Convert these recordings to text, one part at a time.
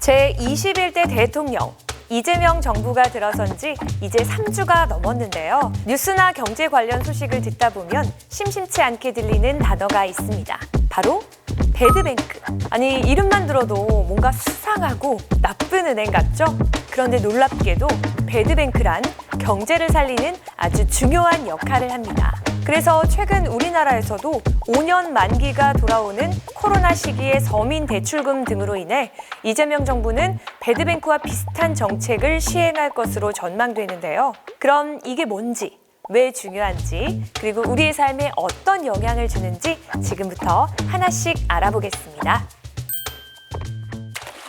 제21대 대통령 이재명 정부가 들어선 지 이제 3주가 넘었는데요. 뉴스나 경제 관련 소식을 듣다 보면 심심치 않게 들리는 단어가 있습니다. 바로 배드뱅크. 아니, 이름만 들어도 뭔가 수상하고 나쁜 은행 같죠? 그런데 놀랍게도 배드뱅크란 경제를 살리는 아주 중요한 역할을 합니다. 그래서 최근 우리나라에서도 5년 만기가 돌아오는 코로나 시기의 서민 대출금 등으로 인해 이재명 정부는 배드뱅크와 비슷한 정책을 시행할 것으로 전망되는데요. 그럼 이게 뭔지, 왜 중요한지, 그리고 우리의 삶에 어떤 영향을 주는지 지금부터 하나씩 알아보겠습니다.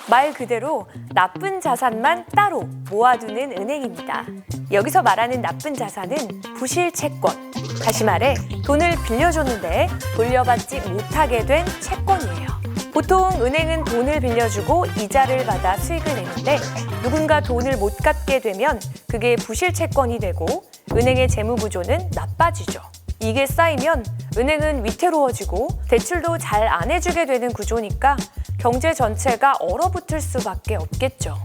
말 그대로 나쁜 자산만 따로 모아두는 은행입니다. 여기서 말하는 나쁜 자산은 부실 채권, 다시 말해 돈을 빌려줬는데 돌려받지 못하게 된 채권이에요. 보통 은행은 돈을 빌려주고 이자를 받아 수익을 내는데 누군가 돈을 못 갚게 되면 그게 부실 채권이 되고 은행의 재무 구조는 나빠지죠. 이게 쌓이면 은행은 위태로워지고 대출도 잘 안 해주게 되는 구조니까 경제 전체가 얼어붙을 수밖에 없겠죠.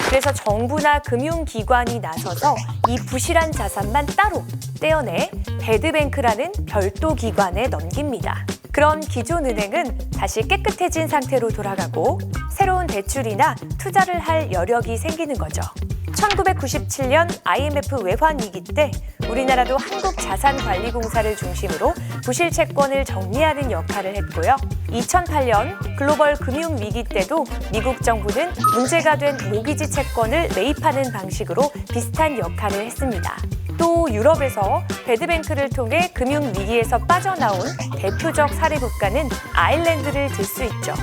그래서 정부나 금융기관이 나서서 이 부실한 자산만 따로 떼어내 배드뱅크라는 별도 기관에 넘깁니다. 그럼 기존 은행은 다시 깨끗해진 상태로 돌아가고 새로운 대출이나 투자를 할 여력이 생기는 거죠. 1997년 IMF 외환 위기 때 우리나라도 한국자산관리공사를 중심으로 부실 채권을 정리하는 역할을 했고요. 2008년 글로벌 금융위기 때도 미국 정부는 문제가 된 모기지 채권을 매입하는 방식으로 비슷한 역할을 했습니다. 또 유럽에서 배드뱅크를 통해 금융위기에서 빠져나온 대표적 사례 국가는 아일랜드를 들 수 있죠.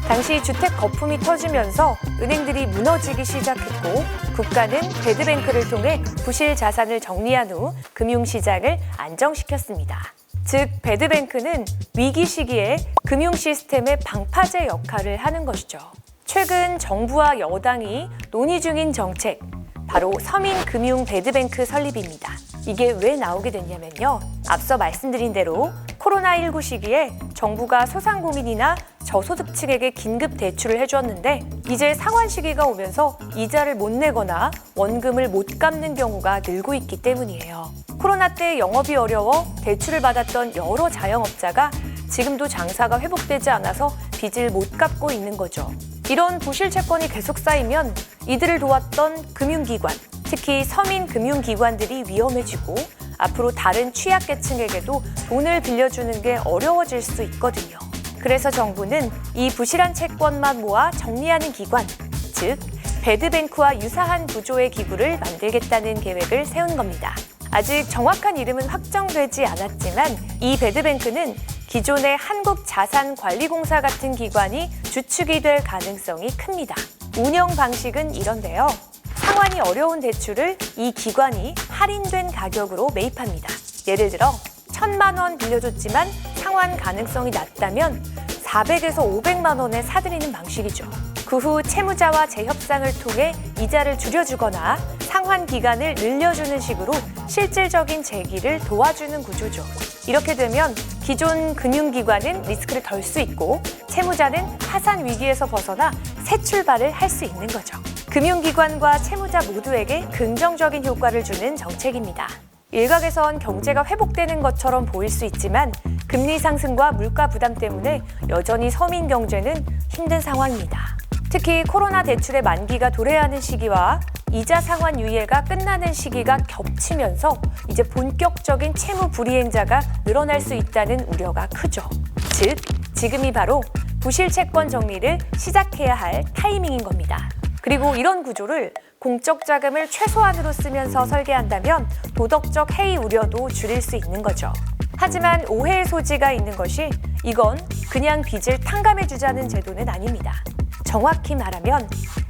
당시 주택 거품이 터지면서 은행들이 무너지기 시작했고 국가는 배드뱅크를 통해 부실 자산을 정리한 후 금융시장을 안정시켰습니다. 즉, 배드뱅크는 위기 시기에 금융 시스템의 방파제 역할을 하는 것이죠. 최근 정부와 여당이 논의 중인 정책, 바로 서민금융 배드뱅크 설립입니다. 이게 왜 나오게 됐냐면요. 앞서 말씀드린 대로 코로나19 시기에 정부가 소상공인이나 저소득층에게 긴급 대출을 해주었는데 이제 상환 시기가 오면서 이자를 못 내거나 원금을 못 갚는 경우가 늘고 있기 때문이에요. 코로나 때 영업이 어려워 대출을 받았던 여러 자영업자가 지금도 장사가 회복되지 않아서 빚을 못 갚고 있는 거죠. 이런 부실 채권이 계속 쌓이면 이들을 도왔던 금융기관, 특히 서민 금융기관들이 위험해지고 앞으로 다른 취약계층에게도 돈을 빌려주는 게 어려워질 수 있거든요. 그래서 정부는 이 부실한 채권만 모아 정리하는 기관, 즉 배드뱅크와 유사한 구조의 기구를 만들겠다는 계획을 세운 겁니다. 아직 정확한 이름은 확정되지 않았지만 이 배드뱅크는 기존의 한국자산관리공사 같은 기관이 주축이 될 가능성이 큽니다. 운영 방식은 이런데요. 상환이 어려운 대출을 이 기관이 할인된 가격으로 매입합니다. 예를 들어 1,000만 원 빌려줬지만 상환 가능성이 낮다면 400에서 500만 원에 사들이는 방식이죠. 그 후 채무자와 재협상을 통해 이자를 줄여주거나 상환 기간을 늘려주는 식으로 실질적인 재기를 도와주는 구조죠. 이렇게 되면 기존 금융기관은 리스크를 덜 수 있고 채무자는 파산 위기에서 벗어나 새 출발을 할 수 있는 거죠. 금융기관과 채무자 모두에게 긍정적인 효과를 주는 정책입니다. 일각에선 경제가 회복되는 것처럼 보일 수 있지만 금리 상승과 물가 부담 때문에 여전히 서민 경제는 힘든 상황입니다. 특히 코로나 대출의 만기가 도래하는 시기와 이자 상환 유예가 끝나는 시기가 겹치면서 이제 본격적인 채무 불이행자가 늘어날 수 있다는 우려가 크죠. 즉, 지금이 바로 부실 채권 정리를 시작해야 할 타이밍인 겁니다. 그리고 이런 구조를 공적 자금을 최소한으로 쓰면서 설계한다면 도덕적 해이 우려도 줄일 수 있는 거죠. 하지만 오해의 소지가 있는 것이 이건 그냥 빚을 탕감해주자는 제도는 아닙니다. 정확히 말하면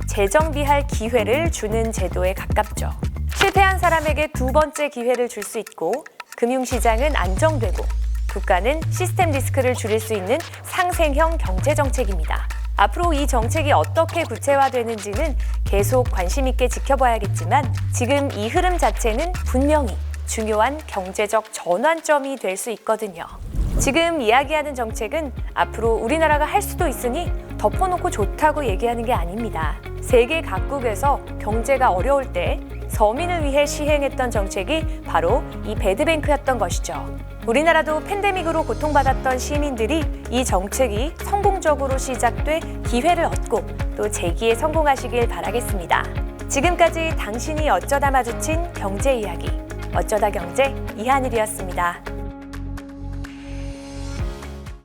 재정비할 기회를 주는 제도에 가깝죠. 실패한 사람에게 두 번째 기회를 줄 수 있고 금융시장은 안정되고 국가는 시스템 리스크를 줄일 수 있는 상생형 경제정책입니다. 앞으로 이 정책이 어떻게 구체화되는지는 계속 관심 있게 지켜봐야겠지만 지금 이 흐름 자체는 분명히 중요한 경제적 전환점이 될 수 있거든요. 지금 이야기하는 정책은 앞으로 우리나라가 할 수도 있으니 덮어놓고 좋다고 얘기하는 게 아닙니다. 세계 각국에서 경제가 어려울 때 서민을 위해 시행했던 정책이 바로 이 배드뱅크였던 것이죠. 우리나라도 팬데믹으로 고통받았던 시민들이 이 정책이 성공적으로 시작돼 기회를 얻고 또 재기에 성공하시길 바라겠습니다. 지금까지 당신이 어쩌다 마주친 경제 이야기, 어쩌다 경제 이하늘이었습니다.